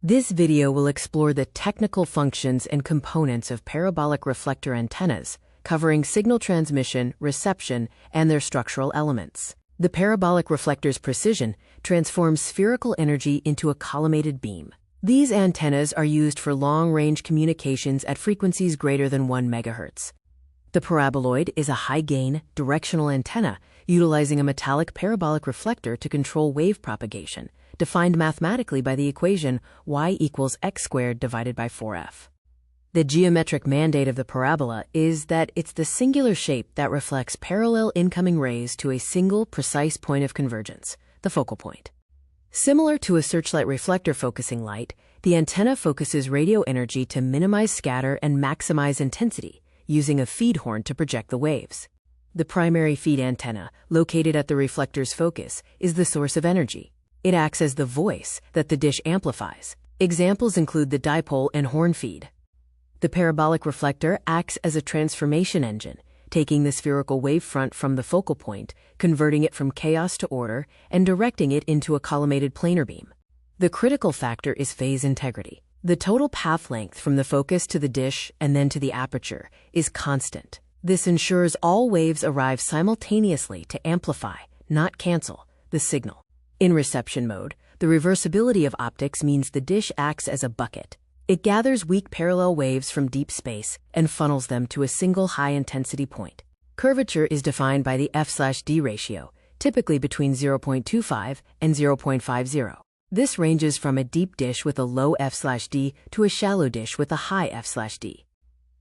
This video will explore the technical functions and components of parabolic reflector antennas, covering signal transmission, reception, and their structural elements. The parabolic reflector's precision transforms spherical energy into a collimated beam. These antennas are used for long-range communications at frequencies greater than 1 MHz. The paraboloid is a high-gain, directional antenna utilizing a metallic parabolic reflector to control wave propagation, defined mathematically by the equation y equals x squared divided by 4f. The geometric mandate of the parabola is that it's the singular shape that reflects parallel incoming rays to a single, precise point of convergence, the focal point. Similar to a searchlight reflector focusing light, the antenna focuses radio energy to minimize scatter and maximize intensity, using a feed horn to project the waves. The primary feed antenna, located at the reflector's focus, is the source of energy. It acts as the voice that the dish amplifies. Examples include the dipole and horn feed. The parabolic reflector acts as a transformation engine, taking the spherical wavefront from the focal point, converting it from chaos to order, and directing it into a collimated planar beam. The critical factor is phase integrity. The total path length from the focus to the dish and then to the aperture is constant. This ensures all waves arrive simultaneously to amplify, not cancel, the signal. In reception mode, the reversibility of optics means the dish acts as a bucket. It gathers weak parallel waves from deep space and funnels them to a single high-intensity point. Curvature is defined by the f/d ratio, typically between 0.25 and 0.50. This ranges from a deep dish with a low f/d to a shallow dish with a high f/d.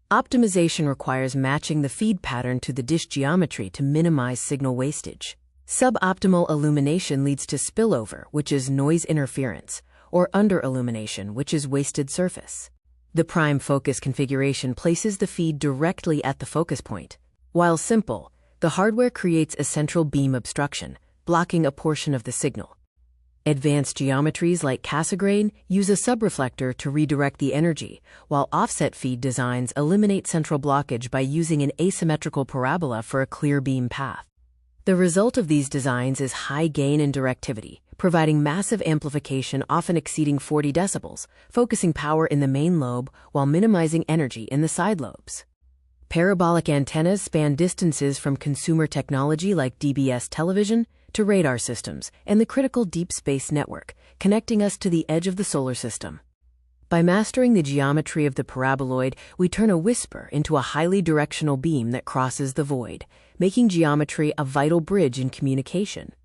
Optimization requires matching the feed pattern to the dish geometry to minimize signal wastage. Suboptimal illumination leads to spillover, which is noise interference, or under-illumination, which is wasted surface. The prime focus configuration places the feed directly at the focus point. While simple, the hardware creates a central beam obstruction, blocking a portion of the signal. Advanced geometries like Cassegrain use a subreflector to redirect the energy, while offset feed designs eliminate central blockage by using an asymmetrical parabola for a clear beam path. The result of these designs is high gain in directivity, providing massive amplification often exceeding 40 decibels, focusing power in the main lobe while minimizing energy in the side lobes. Parabolic antennas span distances from consumer technology like DBS television to radar systems and the critical deep space network, connecting us to the edge of the solar system. By mastering the geometry of the paraboloid, we turn a whisper into a highly directional beam that crosses the void, making geometry a vital bridge in communication.